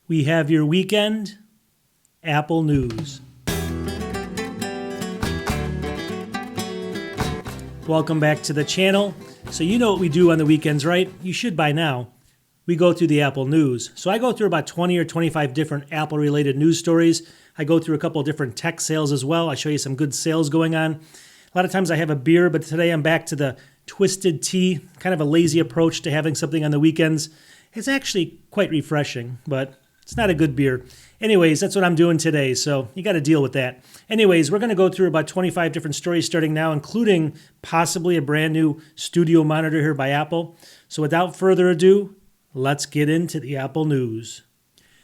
we have your weekend Apple news. Welcome back to the channel. So you know what we do on the weekends, right? You should by now. We go through the Apple news. So I go through about 20 or 25 different Apple related news stories. I go through a couple of different tech sales as well. I show you some good sales going on. A lot of times I have a beer, but today I'm back to the twisted tea, kind of a lazy approach to having something on the weekends. It's actually quite refreshing, but it's not a good beer. Anyways, that's what I'm doing today, so you got to deal with that. Anyways, we're going to go through about 25 different stories starting now, including possibly a brand new studio monitor here by Apple. So without further ado, let's get into the Apple news.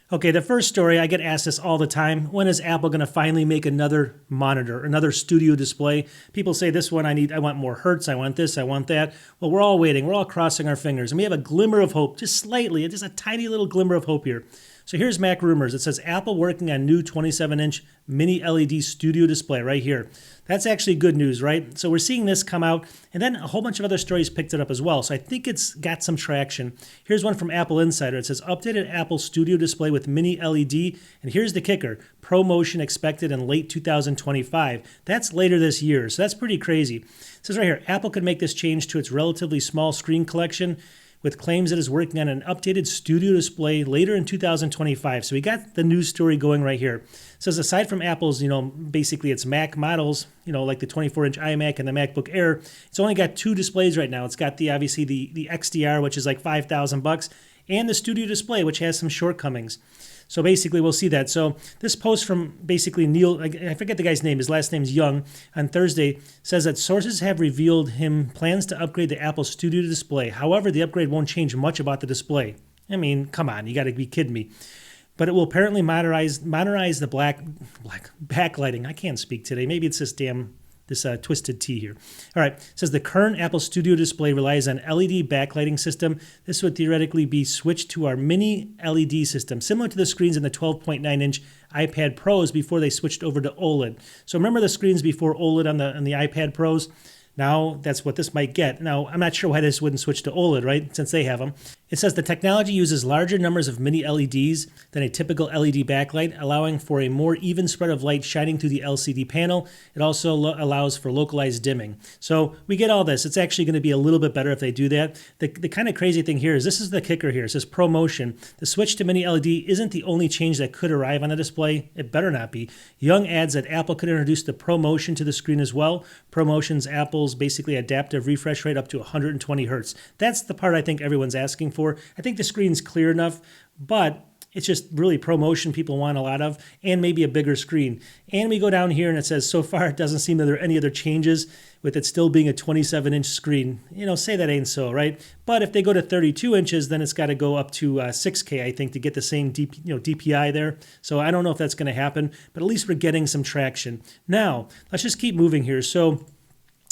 Okay, the first story, I get asked this all the time. When is Apple going to finally make another monitor, another studio display? People say this one I want more hertz, I want this, I want that. Well, we're all waiting. We're all crossing our fingers. And we have a glimmer of hope, just slightly, just a tiny little glimmer of hope here. So here's Mac Rumors. It says Apple working on new 27-inch mini LED studio display right here. That's actually good news, right? So we're seeing this come out, and then a whole bunch of other stories picked it up as well. So I think it's got some traction. Here's one from Apple Insider. It says updated Apple Studio display with mini LED, and here's the kicker: ProMotion expected in late 2025. That's later this year, so that's pretty crazy. It says right here, Apple could make this change to its relatively small screen collection, with claims it is working on an updated studio display later in 2025. So we got the news story going right here. It says aside from Apple's, basically its Mac models, like the 24-inch iMac and the MacBook Air, it's only got two displays right now. It's got obviously the XDR, which is like $5,000, and the studio display, which has some shortcomings. So basically, we'll see that. So this post from basically Neil, I forget the guy's name, his last name's Young, on Thursday, says that sources have revealed him plans to upgrade the Apple Studio display. However, the upgrade won't change much about the display. I mean, come on, you got to be kidding me. But it will apparently modernize the black backlighting. I can't speak today. Maybe it's this twisted T here. All right, it says the current Apple Studio display relies on LED backlighting system. This would theoretically be switched to our mini LED system, similar to the screens in the 12.9-inch iPad Pros before they switched over to OLED. So remember the screens before OLED on the iPad Pros? Now that's what this might get. Now, I'm not sure why this wouldn't switch to OLED, right, since they have them. It says the technology uses larger numbers of mini LEDs than a typical LED backlight, allowing for a more even spread of light shining through the LCD panel. It also allows for localized dimming. So we get all this. It's actually going to be a little bit better if they do that. The kind of crazy thing here is this is the kicker here. It says ProMotion. The switch to mini LED isn't the only change that could arrive on a display. It better not be. Young adds that Apple could introduce the ProMotion to the screen as well. ProMotion's Apple's basically adaptive refresh rate up to 120 hertz. That's the part I think everyone's asking for. I think the screen's clear enough, but it's just really ProMotion people want a lot of, and maybe a bigger screen. And we go down here and it says, so far it doesn't seem that there are any other changes with it still being a 27-inch screen. Say that ain't so, right? But if they go to 32 inches, then it's got to go up to 6K, I think, to get the same DPI there. So I don't know if that's going to happen, but at least we're getting some traction. Now, let's just keep moving here. So,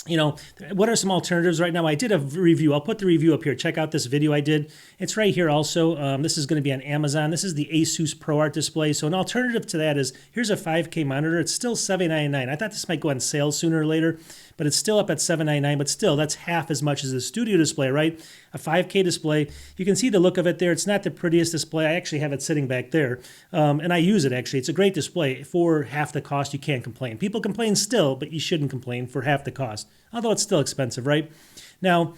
what are some alternatives right now? I did a review. I'll put the review up here. Check out this video I did. It's right here also. This is going to be on Amazon. This is the Asus ProArt display. So an alternative to that is, here's a 5K monitor. It's still $799. I thought this might go on sale sooner or later, but it's still up at $799. But still, that's half as much as the studio display, right? A 5K display. You can see the look of it there. It's not the prettiest display. I actually have it sitting back there, and I use it, actually. It's a great display. For half the cost, you can't complain. People complain still, but you shouldn't complain for half the cost, although it's still expensive, right? Now,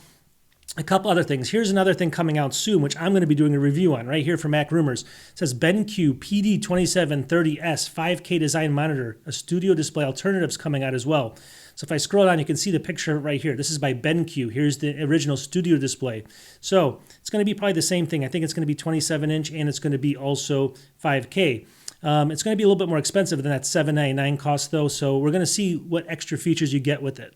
a couple other things. Here's another thing coming out soon, which I'm going to be doing a review on right here from Mac Rumors. It says BenQ PD2730S 5K design monitor, a studio display alternatives coming out as well. So if I scroll down, you can see the picture right here. This is by BenQ. Here's the original studio display. So it's going to be probably the same thing. I think it's going to be 27-inch, and it's going to be also 5K. It's going to be a little bit more expensive than that $799 cost, though, so we're going to see what extra features you get with it.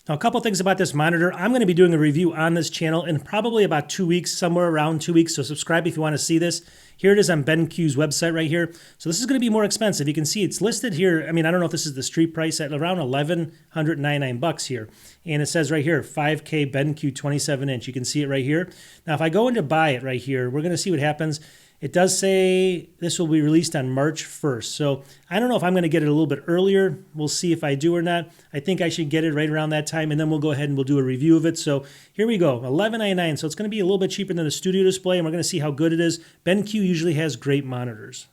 Now, a couple things about this monitor. I'm going to be doing a review on this channel in probably about 2 weeks, somewhere around 2 weeks, so subscribe if you want to see this. Here it is on BenQ's website right here. So this is going to be more expensive. You can see it's listed here. I mean, I don't know if this is the street price, at around $1,199 here. And it says right here, 5K BenQ 27-inch. You can see it right here. Now, if I go in to buy it right here, we're going to see what happens. It does say this will be released on March 1st. So I don't know if I'm going to get it a little bit earlier. We'll see if I do or not. I think I should get it right around that time, and then we'll go ahead and we'll do a review of it. So here we go, $11.99. So it's going to be a little bit cheaper than the studio display, and we're going to see how good it is. BenQ usually has great monitors.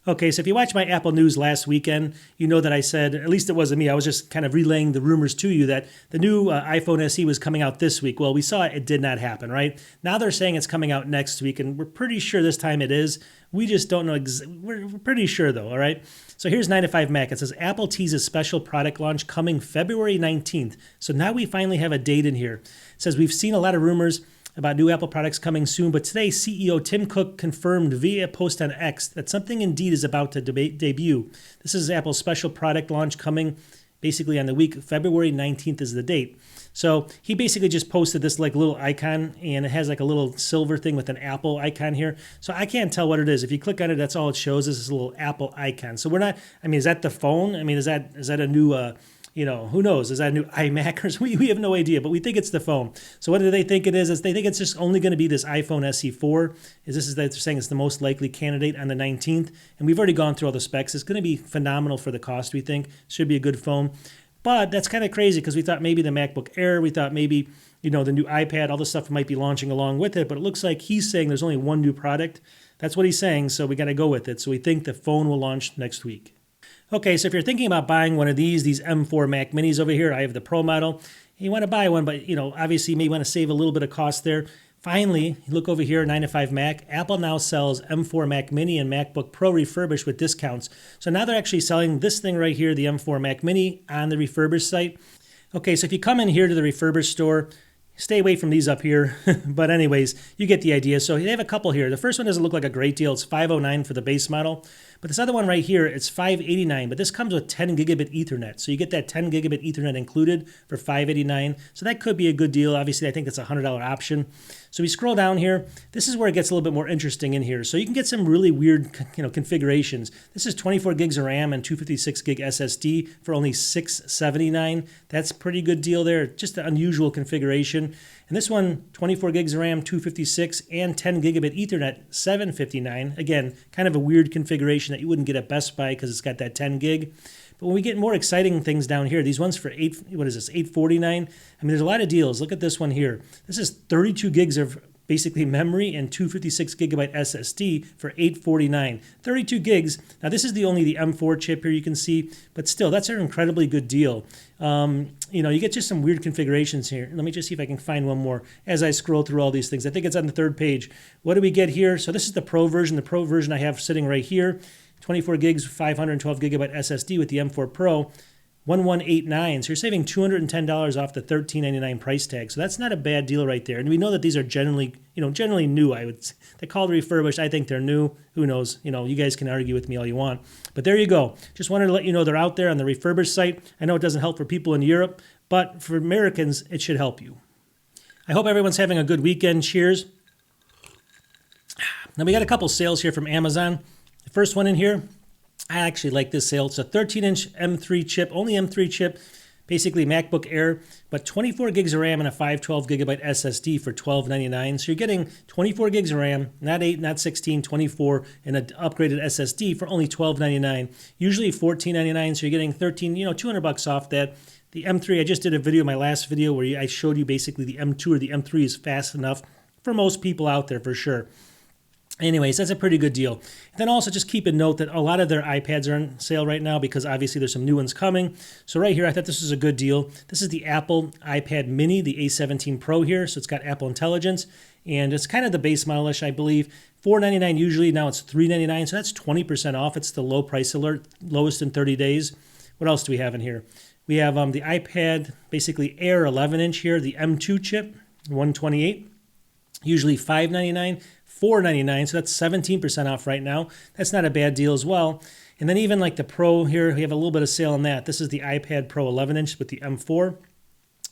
Okay, so if you watched my Apple News last weekend, you know that I said, at least it wasn't me, I was just kind of relaying the rumors to you that the new iPhone SE was coming out this week. Well, we saw it did not happen, right? Now they're saying it's coming out next week, and we're pretty sure this time it is. We just don't know, we're pretty sure though, all right? So here's 9 to 5 Mac. It says Apple teases special product launch coming February 19th. So now we finally have a date in here. It says we've seen a lot of rumors about new Apple products coming soon, but today CEO Tim Cook confirmed via a post on X that something indeed is about to debut. This is Apple's special product launch coming basically on the week. February 19th is the date. So he basically just posted this like little icon, and it has like a little silver thing with an Apple icon here. So I can't tell what it is. If you click on it, that's all it shows is this little Apple icon. So we're not, I mean, is that the phone? I mean, is that a new, who knows? Is that a new iMac? Or we have no idea, but we think it's the phone. So what do they think it is? They think it's just only going to be this iPhone SE4. They're saying it's the most likely candidate on the 19th. And we've already gone through all the specs. It's going to be phenomenal for the cost, we think. Should be a good phone. But that's kind of crazy because we thought maybe the MacBook Air, we thought maybe, the new iPad, all this stuff might be launching along with it. But it looks like he's saying there's only one new product. That's what he's saying, so we got to go with it. So we think the phone will launch next week. Okay, so if you're thinking about buying one of these M4 Mac Minis over here, I have the Pro model. You want to buy one, but obviously you may want to save a little bit of cost there. Finally, look over here, 9 to 5 Mac. Apple now sells M4 Mac Mini and MacBook Pro refurbished with discounts. So now they're actually selling this thing right here, the M4 Mac Mini, on the Refurbished site. Okay, so if you come in here to the Refurbished store, stay away from these up here. But anyways, you get the idea. So they have a couple here. The first one doesn't look like a great deal. It's $509 for the base model. But this other one right here, it's $589. But this comes with 10 gigabit Ethernet. So you get that 10 gigabit Ethernet included for $589. So that could be a good deal. Obviously, I think that's a $100 option. So we scroll down here. This is where it gets a little bit more interesting in here. So you can get some really weird configurations. This is 24 gigs of RAM and 256 gig SSD for only $679. That's a pretty good deal there. Just an unusual configuration. And this one, 24 gigs of RAM, 256, and 10 gigabit Ethernet, $759. Again, kind of a weird configuration that you wouldn't get at Best Buy because it's got that 10 gig. But when we get more exciting things down here, these ones for $849. I mean, there's a lot of deals. Look at this one here. This is 32 gigs of basically memory and 256 gigabyte SSD for $849. 32 gigs. Now this is only the M4 chip here you can see, but still that's an incredibly good deal. You get just some weird configurations here. Let me just see if I can find one more as I scroll through all these things. I think it's on the third page. What do we get here? So this is the Pro version. The Pro version I have sitting right here. 24 gigs, 512 gigabyte SSD with the M4 Pro. 1189. So you're saving $210 off the $1399 price tag. So that's not a bad deal right there. And we know that these are generally new. I would say. They call it refurbished. I think they're new. Who knows? You guys can argue with me all you want. But there you go. Just wanted to let you know they're out there on the Refurbished site. I know it doesn't help for people in Europe, but for Americans, it should help you. I hope everyone's having a good weekend. Cheers. Now we got a couple sales here from Amazon. The first one in here, I actually like this sale. It's a 13-inch M3 chip, only M3 chip, basically MacBook Air, but 24 gigs of RAM and a 512 gigabyte SSD for $1299. So you're getting 24 gigs of RAM, not 8, not 16, 24, and an upgraded SSD for only $1299. Usually $1499, so you're getting $200 off that. The M3, I just did a video, my last video, where I showed you basically the M2 or the M3 is fast enough for most people out there for sure. Anyways, that's a pretty good deal. Then also just keep a note that a lot of their iPads are on sale right now because obviously there's some new ones coming. So right here, I thought this was a good deal. This is the Apple iPad Mini, the A17 Pro here. So it's got Apple Intelligence, and it's kind of the base model-ish, I believe. $499 usually, now it's $399, so that's 20% off. It's the low price alert, lowest in 30 days. What else do we have in here? We have the iPad, basically Air 11-inch here, the M2 chip, $128, usually $599. $499, so that's 17% off right now. That's not a bad deal as well. And then even like the Pro here, we have a little bit of sale on that. This is the iPad Pro 11-inch with the M4.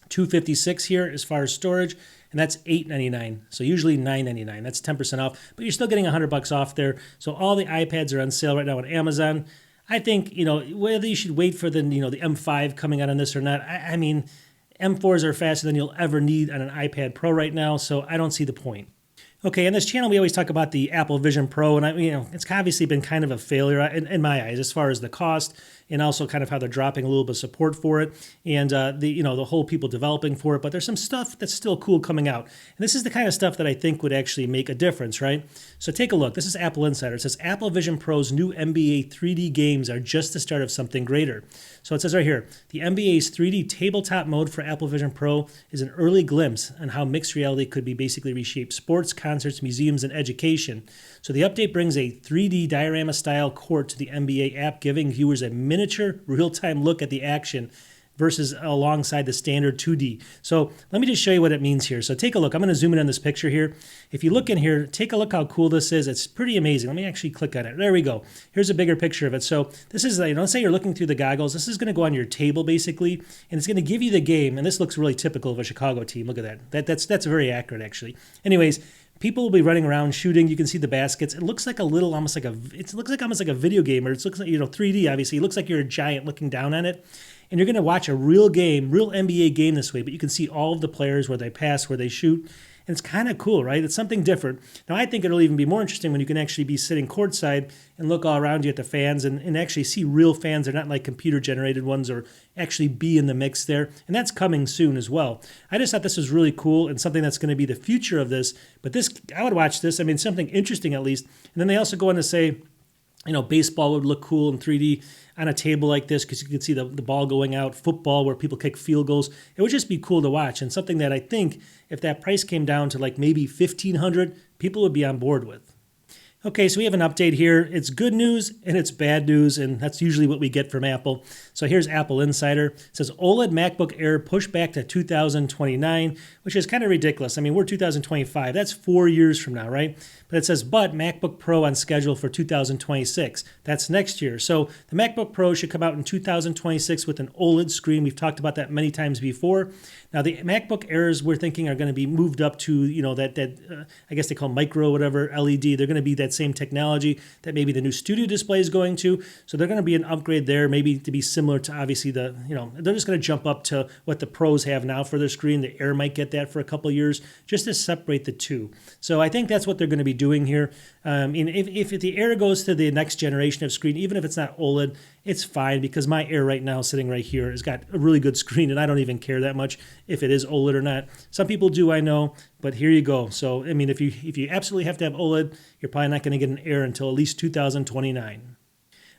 $256 here as far as storage, and that's $899. So usually $999. That's 10% off, but you're still getting $100 off there. So all the iPads are on sale right now on Amazon. I think, whether you should wait for the M5 coming out on this or not, I mean, M4s are faster than you'll ever need on an iPad Pro right now, so I don't see the point. Okay, in this channel, we always talk about the Apple Vision Pro, and it's obviously been kind of a failure in my eyes as far as the cost, and also kind of how they're dropping a little bit of support for it, and the whole people developing for it. But there's some stuff that's still cool coming out, and this is the kind of stuff that I think would actually make a difference, right? So take a look. This is Apple Insider. It says Apple Vision Pro's new NBA 3D games are just the start of something greater. So it says right here, the NBA's 3D tabletop mode for Apple Vision Pro is an early glimpse on how mixed reality could be basically reshape sports, concerts, museums, and education. So the update brings a 3D diorama-style court to the NBA app, giving viewers a miniature, real-time look at the action versus alongside the standard 2D. So let me just show you what it means here. So take a look. I'm going to zoom in on this picture here. If you look in here, take a look how cool this is. It's pretty amazing. Let me actually click on it. There we go. Here's a bigger picture of it. So this is, let's say you're looking through the goggles. This is going to go on your table basically, and it's going to give you the game. And this looks really typical of a Chicago team. Look at that. That's very accurate actually. Anyways, people will be running around shooting. You can see the baskets. It looks like almost like a video game, or it looks like 3D. Obviously, it looks like you're a giant looking down on it, and you're going to watch a real NBA game this way. But you can see all of the players, where they pass, where they shoot, and it's kind of cool, right? It's something different. Now, I think it'll even be more interesting when you can actually be sitting courtside and look all around you at the fans and actually see real fans. They're not like computer-generated ones, or actually be in the mix there. And that's coming soon as well. I just thought this was really cool and something that's going to be the future of this. But this, I would watch this. I mean, something interesting at least. And then they also go on to say, baseball would look cool in 3D on a table like this because you can see the ball going out. Football, where people kick field goals. It would just be cool to watch, and something that I think if that price came down to like maybe $1,500, people would be on board with. Okay, so we have an update here. It's good news and it's bad news, and that's usually what we get from Apple. So here's Apple Insider. It says OLED MacBook Air pushed back to 2029, which is kind of ridiculous. I mean, we're 2025. That's 4 years from now, right? But it says, but MacBook Pro on schedule for 2026. That's next year. So the MacBook Pro should come out in 2026 with an OLED screen. We've talked about that many times before. Now, the MacBook Airs we're thinking are going to be moved up to, I guess they call micro, whatever, LED. They're going to be that same technology that maybe the new studio display is going to. So they're going to be an upgrade there, maybe to be similar to obviously they're just going to jump up to what the Pros have now for their screen. The Air might get that for a couple of years just to separate the two. So I think that's what they're going to be doing here. If the Air goes to the next generation of screen, even if it's not OLED, it's fine because my Air right now sitting right here has got a really good screen, and I don't even care that much if it is OLED or not. Some people do, I know, but here you go. So, I mean, if you absolutely have to have OLED, you're probably not going to get an Air until at least 2029.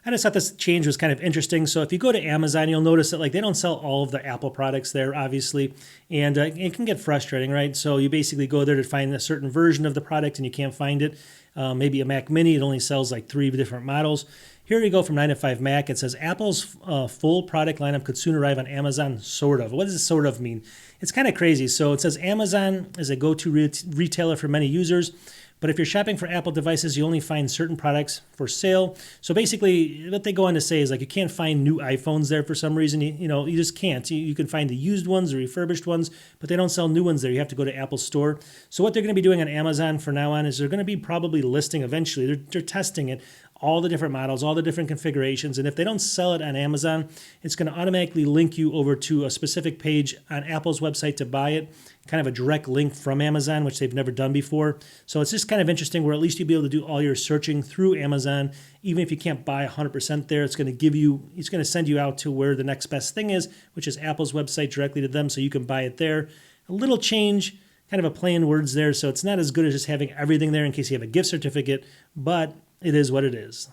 I just thought this change was kind of interesting. So if you go to Amazon, you'll notice that they don't sell all of the Apple products there, obviously, and it can get frustrating, right? So you basically go there to find a certain version of the product and you can't find it. Maybe a Mac Mini, it only sells like 3 different models. Here we go from 9 to 5 Mac. It says Apple's full product lineup could soon arrive on Amazon, sort of. What does sort of mean? It's kind of crazy. So it says Amazon is a go-to retailer for many users. But if you're shopping for Apple devices, you only find certain products for sale. So basically, what they go on to say is you can't find new iPhones there for some reason. You just can't. You can find the used ones, the refurbished ones, but they don't sell new ones there. You have to go to Apple's store. So what they're going to be doing on Amazon from now on is they're going to be probably listing eventually. They're testing it, all the different models, all the different configurations. And if they don't sell it on Amazon, it's going to automatically link you over to a specific page on Apple's website to buy it, kind of a direct link from Amazon, which they've never done before. So it's just kind of interesting where at least you'll be able to do all your searching through Amazon. Even if you can't buy 100% there, it's going to send you out to where the next best thing is, which is Apple's website directly to them, so you can buy it there. A little change, kind of a play in words there, so it's not as good as just having everything there in case you have a gift certificate, but it is what it is.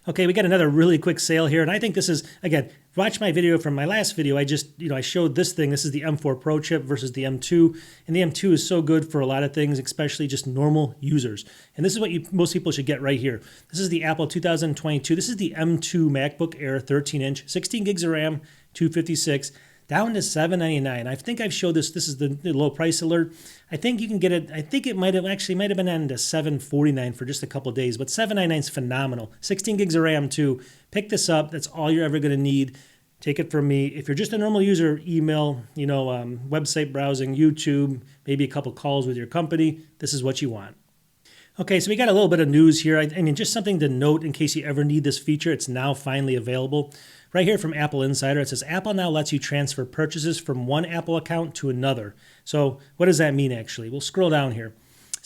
Okay, we got another really quick sale here, and I think this is, again, watch my video from my last video. I showed this thing. This is the M4 Pro chip versus the M2, and the M2 is so good for a lot of things, especially just normal users. And this is what most people should get right here. This is the Apple 2022. This is the M2 MacBook Air 13-inch, 16 gigs of RAM, 256. Down to $799. I think I've showed this. This is the low price alert. I think you can get it. I think it might have been on to $749 for just a couple of days, but $799 is phenomenal. 16 gigs of RAM too. Pick this up. That's all you're ever going to need. Take it from me. If you're just a normal user, email, website browsing, YouTube, maybe a couple calls with your company, this is what you want. Okay, so we got a little bit of news here. I mean, just something to note in case you ever need this feature. It's now finally available. Right here from Apple Insider, it says Apple now lets you transfer purchases from one Apple account to another. So what does that mean, actually? We'll scroll down here.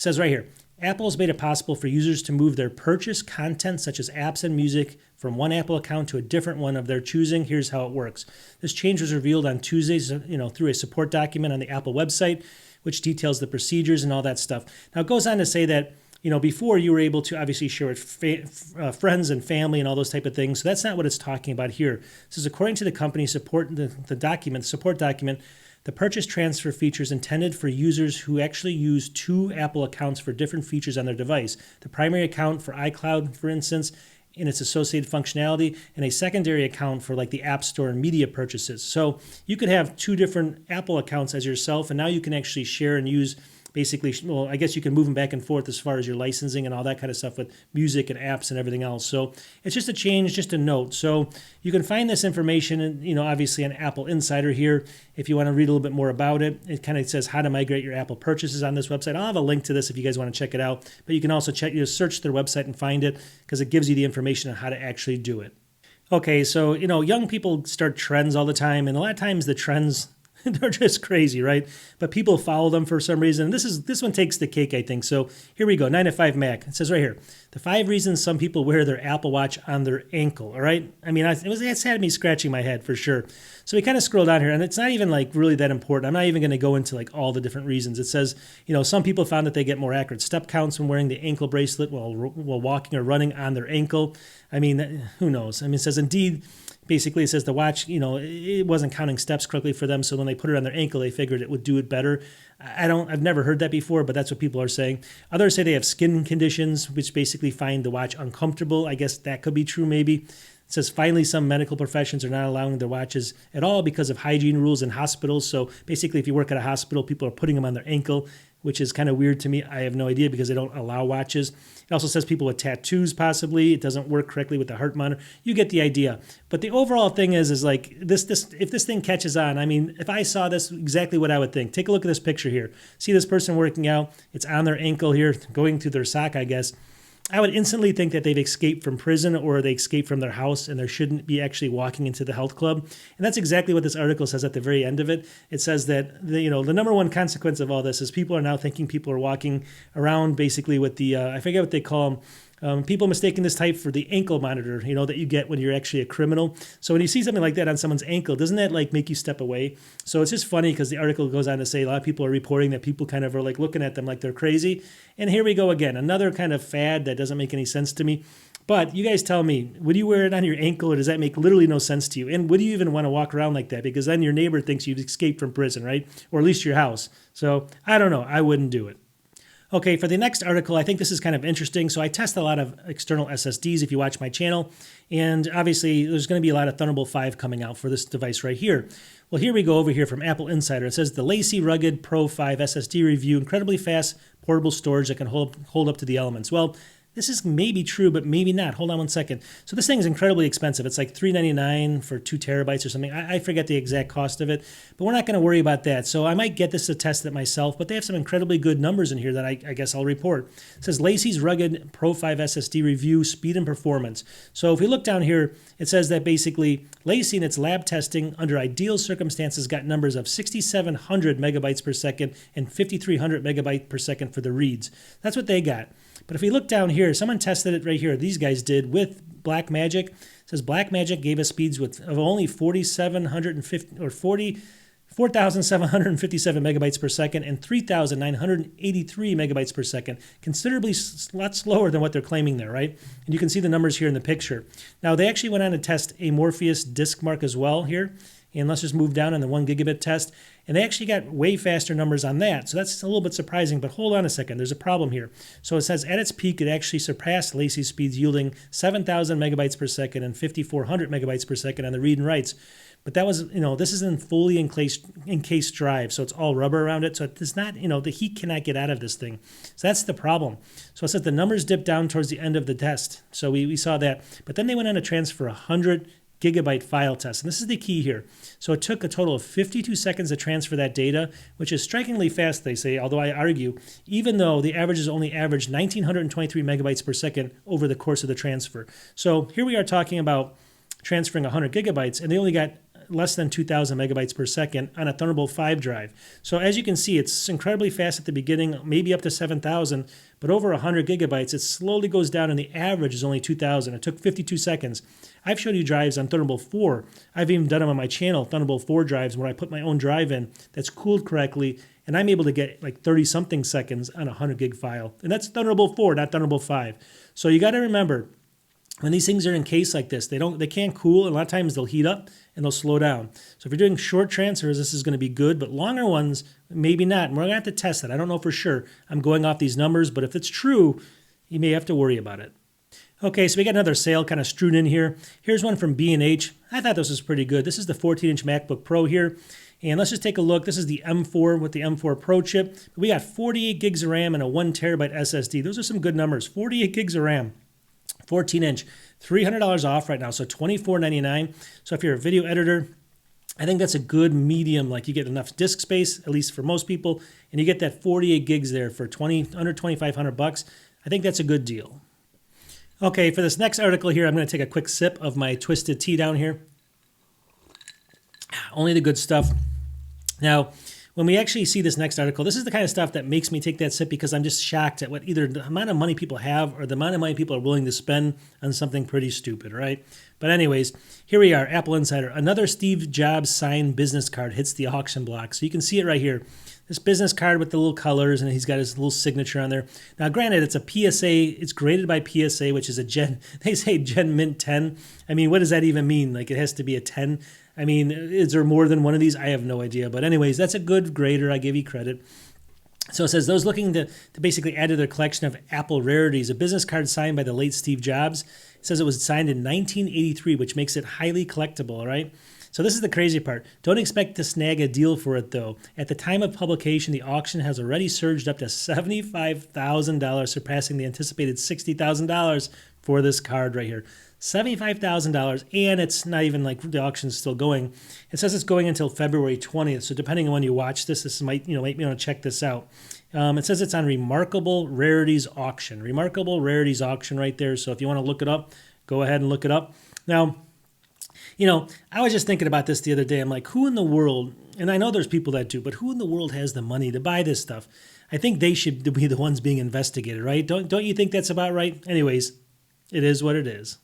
It says right here, Apple has made it possible for users to move their purchased content, such as apps and music, from one Apple account to a different one of their choosing. Here's how it works. This change was revealed on Tuesdays, through a support document on the Apple website, which details the procedures and all that stuff. Now, it goes on to say that, before you were able to obviously share with friends and family and all those type of things. So that's not what it's talking about here. It says, according to the company support document, the purchase transfer feature is intended for users who actually use two Apple accounts for different features on their device. The primary account for iCloud, for instance, and its associated functionality, and a secondary account for like the App Store and media purchases. So you could have two different Apple accounts as yourself, and now you can actually share and use basically, well, I guess you can move them back and forth as far as your licensing and all that kind of stuff with music and apps and everything else. So it's just a change, just a note. So you can find this information, obviously on Apple Insider here. If you want to read a little bit more about it, it kind of says how to migrate your Apple purchases on this website. I'll have a link to this if you guys want to check it out. But you can also search their website and find it because it gives you the information on how to actually do it. Okay, so, young people start trends all the time, and a lot of times the trends, they're just crazy, right? But people follow them for some reason. This one takes the cake, I think. So here we go, 9 to 5 Mac. It says right here, the 5 reasons some people wear their Apple Watch on their ankle, all right? I mean, it's had me scratching my head for sure. So we kind of scroll down here, and it's not even like really that important. I'm not even going to go into like all the different reasons. It says, some people found that they get more accurate step counts when wearing the ankle bracelet while walking or running on their ankle. I mean, who knows? I mean, it says, indeed, basically, it says the watch, it wasn't counting steps correctly for them. So when they put it on their ankle, they figured it would do it better. I've never heard that before, but that's what people are saying. Others say they have skin conditions, which basically find the watch uncomfortable. I guess that could be true, maybe. It says, finally, some medical professions are not allowing their watches at all because of hygiene rules in hospitals. So basically, if you work at a hospital, people are putting them on their ankle, which is kind of weird to me. I have no idea because they don't allow watches. It also says people with tattoos, possibly. It doesn't work correctly with the heart monitor. You get the idea. But the overall thing is like this. If this thing catches on, I mean, if I saw this, exactly what I would think. Take a look at this picture here. See this person working out. It's on their ankle here, going through their sock, I guess. I would instantly think that they've escaped from prison or they escaped from their house and they shouldn't be actually walking into the health club. And that's exactly what this article says at the very end of it. It says that the number one consequence of all this is people are now thinking people are walking around basically with the, I forget what they call them, people mistaking this type for the ankle monitor, that you get when you're actually a criminal. So when you see something like that on someone's ankle, doesn't that like make you step away? So it's just funny because the article goes on to say a lot of people are reporting that people kind of are like looking at them like they're crazy. And here we go again, another kind of fad that doesn't make any sense to me. But you guys tell me, would you wear it on your ankle or does that make literally no sense to you? And would you even want to walk around like that? Because then your neighbor thinks you've escaped from prison, right? Or at least your house. So I don't know. I wouldn't do it. Okay, for the next article, I think this is kind of interesting. So I test a lot of external SSDs if you watch my channel. And obviously, there's going to be a lot of Thunderbolt 5 coming out for this device right here. Well, here we go over here from Apple Insider. It says the LaCie Rugged Pro5 SSD review, incredibly fast portable storage that can hold up to the elements. Well, this is maybe true, but maybe not. Hold on one second. So this thing is incredibly expensive. It's like $399 for 2 terabytes or something. I forget the exact cost of it, but we're not going to worry about that. So I might get this to test it myself, but they have some incredibly good numbers in here that I guess I'll report. It says LaCie's Rugged Pro5 SSD review, speed and performance. So if we look down here, it says that basically LaCie in its lab testing under ideal circumstances got numbers of 6,700 megabytes per second and 5,300 megabytes per second for the reads. That's what they got. But if we look down here, someone tested it right here. These guys did with Blackmagic. It says Blackmagic gave us speeds of only 4,757 megabytes per second and 3,983 megabytes per second. Considerably a lot slower than what they're claiming there, right? And you can see the numbers here in the picture. Now, they actually went on to test a Morpheus disk mark as well here. And let's just move down on the 1 gigabit test. And they actually got way faster numbers on that. So that's a little bit surprising, but hold on a second. There's a problem here. So it says at its peak, it actually surpassed LaCie's speeds, yielding 7,000 megabytes per second and 5,400 megabytes per second on the read and writes. But that was, this isn't fully encased drive, so it's all rubber around it. So it's not, the heat cannot get out of this thing. So that's the problem. So it says the numbers dipped down towards the end of the test. So we saw that. But then they went on to transfer 100 gigabyte file test. And this is the key here. So it took a total of 52 seconds to transfer that data, which is strikingly fast, they say, although I argue, even though the average is only averaged 1,923 megabytes per second over the course of the transfer. So here we are talking about transferring 100 gigabytes, and they only got less than 2,000 megabytes per second on a Thunderbolt 5 drive. So as you can see, it's incredibly fast at the beginning, maybe up to 7,000, but over 100 gigabytes, it slowly goes down and the average is only 2,000. It took 52 seconds. I've showed you drives on Thunderbolt 4. I've even done them on my channel, Thunderbolt 4 drives, where I put my own drive in that's cooled correctly, and I'm able to get like 30-something seconds on a 100 gig file. And that's Thunderbolt 4, not Thunderbolt 5. So you got to remember, when these things are encased like this, they can't cool, and a lot of times they'll heat up and they'll slow down. So if you're doing short transfers, this is going to be good, but longer ones, maybe not. And we're going to have to test it. I don't know for sure. I'm going off these numbers, but if it's true, you may have to worry about it. Okay, so we got another sale kind of strewn in here. Here's one from B&H. I thought this was pretty good. This is the 14-inch MacBook Pro here. And let's just take a look. This is the M4 with the M4 Pro chip. We got 48 gigs of RAM and a 1 terabyte SSD. Those are some good numbers. 48 gigs of RAM, 14-inch, $300 off right now, so $24.99. So if you're a video editor, I think that's a good medium. Like, you get enough disk space, at least for most people, and you get that 48 gigs there for under $2,500. I think that's a good deal. Okay, for this next article here, I'm going to take a quick sip of my twisted tea down here. Only the good stuff. Now, when we actually see this next article, this is the kind of stuff that makes me take that sip, because I'm just shocked at what either the amount of money people have or the amount of money people are willing to spend on something pretty stupid, right? But anyways, here we are, Apple Insider. Another Steve Jobs signed business card hits the auction block. So you can see it right here. This business card with the little colors, and he's got his little signature on there. Now, granted, it's a PSA. It's graded by PSA, which is a they say Gen Mint 10. I mean, what does that even mean? Like, it has to be a 10? I mean, is there more than one of these? I have no idea. But anyways, that's a good grader. I give you credit. So it says, those looking to basically add to their collection of Apple rarities, a business card signed by the late Steve Jobs. It says it was signed in 1983, which makes it highly collectible, all right? So this is the crazy part. Don't expect to snag a deal for it, though. At the time of publication, the auction has already surged up to $75,000, surpassing the anticipated $60,000 for this card right here. $75,000, and it's not even like the auction's still going. It says it's going until February 20th, so depending on when you watch this, this might make me want to check this out. It says it's on Remarkable Rarities Auction. Remarkable Rarities Auction right there, so if you want to look it up, go ahead and look it up. Now, I was just thinking about this the other day. I'm like, who in the world, and I know there's people that do, but who in the world has the money to buy this stuff? I think they should be the ones being investigated, right? Don't you think that's about right? Anyways, it is what it is.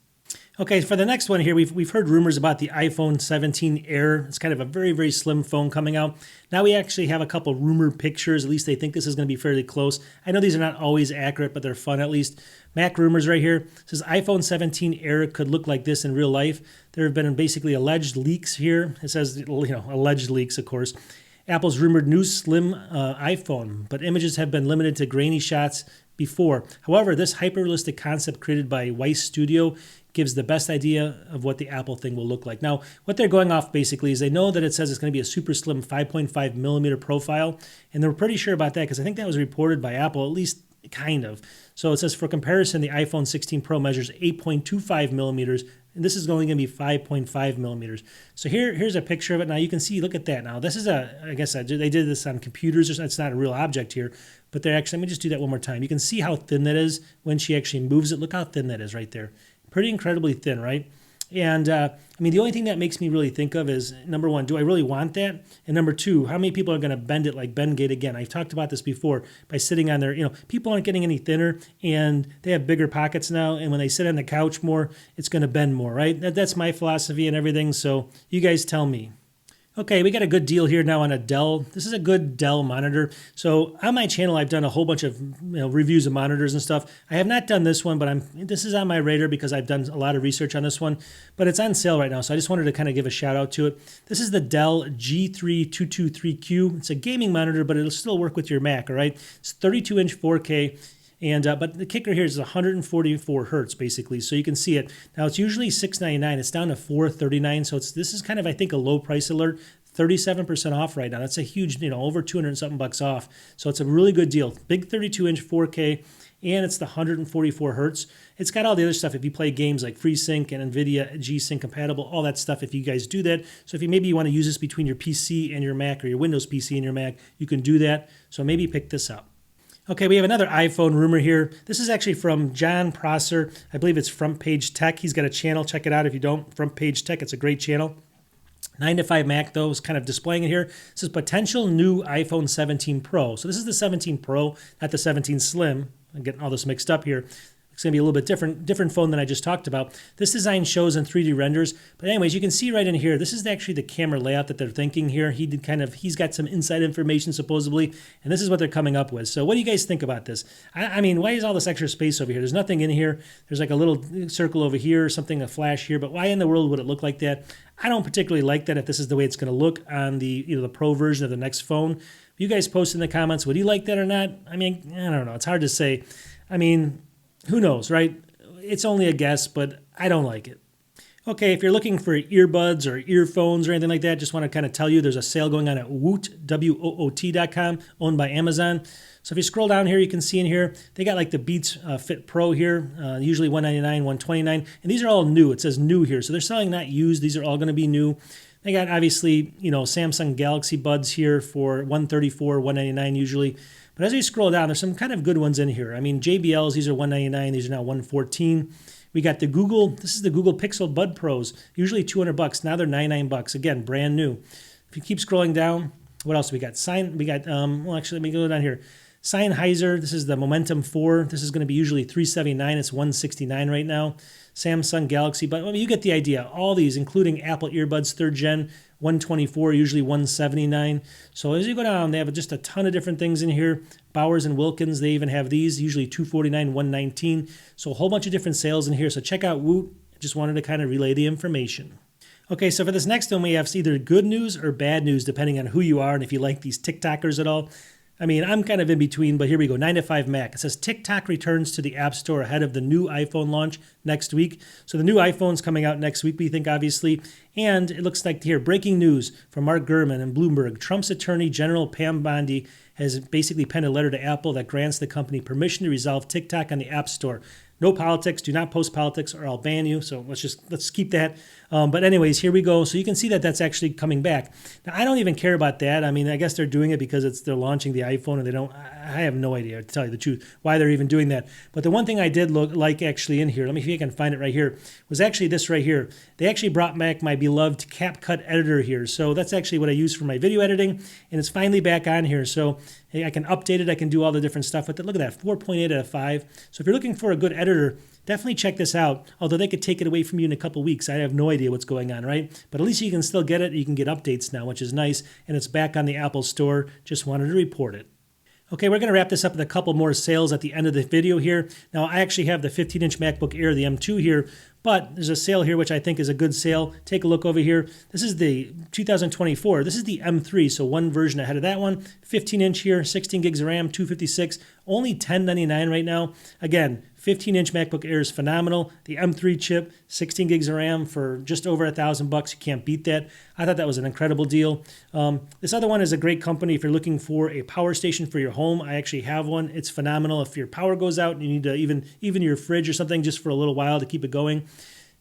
Okay, for the next one here, we've heard rumors about the iPhone 17 Air. It's kind of a very, very slim phone coming out. Now we actually have a couple rumored pictures. At least they think this is going to be fairly close. I know these are not always accurate, but they're fun at least. Mac rumors right here. It says iPhone 17 Air could look like this in real life. There have been basically alleged leaks here. It says, alleged leaks, of course. Apple's rumored new slim iPhone, but images have been limited to grainy shots before. However, this hyper-realistic concept created by Weiss Studio gives the best idea of what the Apple thing will look like. Now, what they're going off basically is they know that it says it's going to be a super slim 5.5 millimeter profile, and they're pretty sure about that because I think that was reported by Apple, at least kind of. So it says for comparison, the iPhone 16 Pro measures 8.25 millimeters, and this is only going to be 5.5 millimeters. So here's a picture of it. Now you can see, look at that. Now this is I guess they did this on computers. It's not a real object here, but they're actually, let me just do that one more time. You can see how thin that is when she actually moves it. Look how thin that is right there. Pretty incredibly thin, right? And I mean, the only thing that makes me really think of is, number one, do I really want that? And number two, how many people are going to bend it like Bendgate again? I've talked about this before by sitting on their, people aren't getting any thinner and they have bigger pockets now. And when they sit on the couch more, it's going to bend more, right? That's my philosophy and everything. So you guys tell me. Okay, we got a good deal here now on a Dell. This is a good Dell monitor. So on my channel, I've done a whole bunch of reviews of monitors and stuff. I have not done this one, but this is on my radar because I've done a lot of research on this one. But it's on sale right now, so I just wanted to kind of give a shout out to it. This is the Dell G3223Q. It's a gaming monitor, but it'll still work with your Mac, all right? It's 32-inch 4K. And but the kicker here is 144 hertz basically, so you can see it. Now it's usually $699. It's down to $439. So this is kind of, I think, a low price alert. 37% off right now. That's a huge, over 200 and something bucks off. So it's a really good deal. Big 32-inch 4K, and it's the 144 hertz. It's got all the other stuff if you play games like FreeSync and NVIDIA G-Sync compatible, all that stuff if you guys do that. So if maybe you want to use this between your PC and your Mac, or your Windows PC and your Mac, you can do that. So maybe pick this up. Okay, we have another iPhone rumor here. This is actually from John Prosser. I believe it's Front Page Tech. He's got a channel. Check it out if you don't. Front Page Tech. It's a great channel. 9 to 5 Mac, though, is kind of displaying it here. It says potential new iPhone 17 Pro. So this is the 17 Pro, not the 17 Slim. I'm getting all this mixed up here. It's going to be a little bit different phone than I just talked about. This design shows in 3D renders. But anyways, you can see right in here, this is actually the camera layout that they're thinking here. He's got some inside information supposedly, and this is what they're coming up with. So what do you guys think about this? I mean, why is all this extra space over here? There's nothing in here. There's like a little circle over here, something, a flash here, but why in the world would it look like that? I don't particularly like that if this is the way it's going to look on the, the Pro version of the next phone. You guys post in the comments, would you like that or not? I mean, I don't know. It's hard to say. I mean, who knows, right? It's only a guess, but I don't like it. Okay, if you're looking for earbuds or earphones or anything like that, just want to kind of tell you there's a sale going on at Woot, WOOT.com, owned by Amazon. So if you scroll down here, you can see in here, they got like the Beats Fit Pro here, usually $199, $129, and these are all new. It says new here, so they're selling not used. These are all going to be new. They got obviously, Samsung Galaxy Buds here for $134, $199 usually. But as you scroll down, there's some kind of good ones in here. I mean, JBLs, these are $199, these are now $114. We got the Google, this is the Google Pixel Bud Pros, usually $200. Now they're $99. Again, brand new. If you keep scrolling down, what else we got? Well, actually, let me go down here. Sennheiser, this is the Momentum 4. This is going to be usually $379. It's $169 right now. Samsung Galaxy, but I mean, you get the idea. All these, including Apple earbuds 3rd gen, $124, usually $179. So as you go down, they have just a ton of different things in here. Bowers and Wilkins, they even have these, usually $249, $119. So a whole bunch of different sales in here. So check out Woot. Just wanted to kind of relay the information. Okay, so for this next one, we have either good news or bad news, depending on who you are and if you like these TikTokers at all. I mean, I'm kind of in between, but here we go. 9 to 5 Mac. It says TikTok returns to the App Store ahead of the new iPhone launch next week. So the new iPhone's coming out next week, we think, obviously. And it looks like here, breaking news from Mark Gurman and Bloomberg. Trump's Attorney General Pam Bondi has basically penned a letter to Apple that grants the company permission to resolve TikTok on the App Store. No politics. Do not post politics or I'll ban you. So let's keep that. But anyways, here we go. So you can see that that's actually coming back. Now, I don't even care about that. I mean, I guess they're doing it because they're launching the iPhone and they don't. I have no idea, to tell you the truth, why they're even doing that. But the one thing I did like actually in here, let me see if I can find it right here, was actually this right here. They actually brought back my beloved CapCut editor here. So that's actually what I use for my video editing, and it's finally back on here. So hey, I can update it. I can do all the different stuff with it. Look at that, 4.8 out of 5. So if you're looking for a good editor, definitely check this out. Although they could take it away from you in a couple weeks. I have no idea what's going on, right? But at least you can still get it. You can get updates now, which is nice. And it's back on the Apple Store. Just wanted to report it. Okay, we're going to wrap this up with a couple more sales at the end of the video here. Now, I actually have the 15-inch MacBook Air, the M2 here, but there's a sale here which I think is a good sale. Take a look over here. This is the 2024. This is the M3, so one version ahead of that one. 15-inch here, 16 gigs of RAM, 256, only $1099 right now. Again, 15-inch MacBook Air is phenomenal. The M3 chip, 16 gigs of RAM for just over $1,000. You can't beat that. I thought that was an incredible deal. This other one is a great company if you're looking for a power station for your home. I actually have one. It's phenomenal. If your power goes out and you need to even your fridge or something just for a little while to keep it going.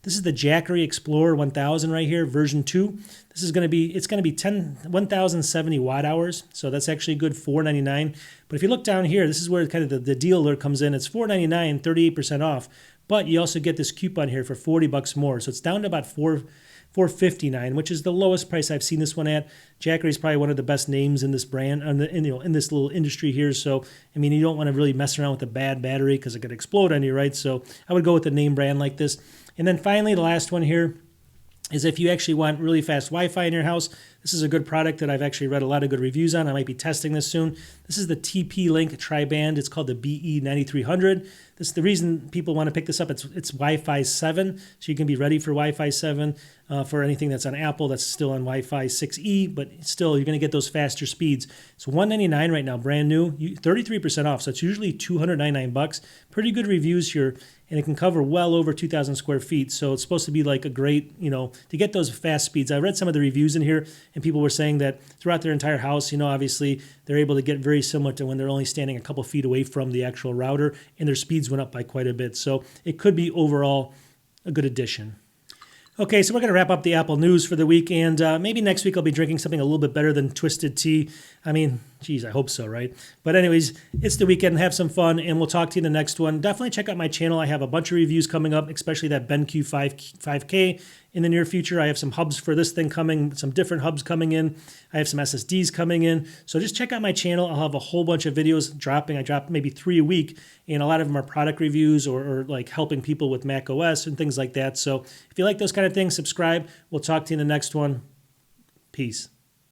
This is the Jackery Explorer 1000 right here, version 2. This is going to be 1,070 watt hours, so that's actually good, $499. But if you look down here, this is where kind of the deal alert comes in. It's $499, 38% off, but you also get this coupon here for $40 more, so it's down to about $459, which is the lowest price I've seen this one at. Jackery is probably one of the best names in this brand, in this little industry here. So, I mean, you don't want to really mess around with a bad battery because it could explode on you, right? So I would go with a name brand like this. And then finally, the last one here is if you actually want really fast Wi-Fi in your house. This is a good product that I've actually read a lot of good reviews on. I might be testing this soon. This is the TP-Link Tri-Band. It's called the BE9300. This is the reason people want to pick this up. It's Wi-Fi 7, so you can be ready for Wi-Fi 7 for anything that's on Apple that's still on Wi-Fi 6E, but still you're going to get those faster speeds. It's $199 right now, brand new, 33% off, so it's usually $299. Pretty good reviews here, and it can cover well over 2,000 square feet, so it's supposed to be like a great, to get those fast speeds. I read some of the reviews in here, and people were saying that throughout their entire house, obviously they're able to get very similar to when they're only standing a couple feet away from the actual router, and their speeds went up by quite a bit. So it could be overall a good addition. Okay, so we're going to wrap up the Apple news for the week, and maybe next week I'll be drinking something a little bit better than twisted tea. I mean, Geez, I hope so, right? But anyways, it's the weekend. Have some fun, and we'll talk to you in the next one. Definitely check out my channel. I have a bunch of reviews coming up, especially that BenQ 5K in the near future. I have some hubs for this thing coming, some different hubs coming in. I have some SSDs coming in. So just check out my channel. I'll have a whole bunch of videos dropping. I drop maybe 3 a week, and a lot of them are product reviews or like helping people with Mac OS and things like that. So if you like those kind of things, subscribe. We'll talk to you in the next one. Peace.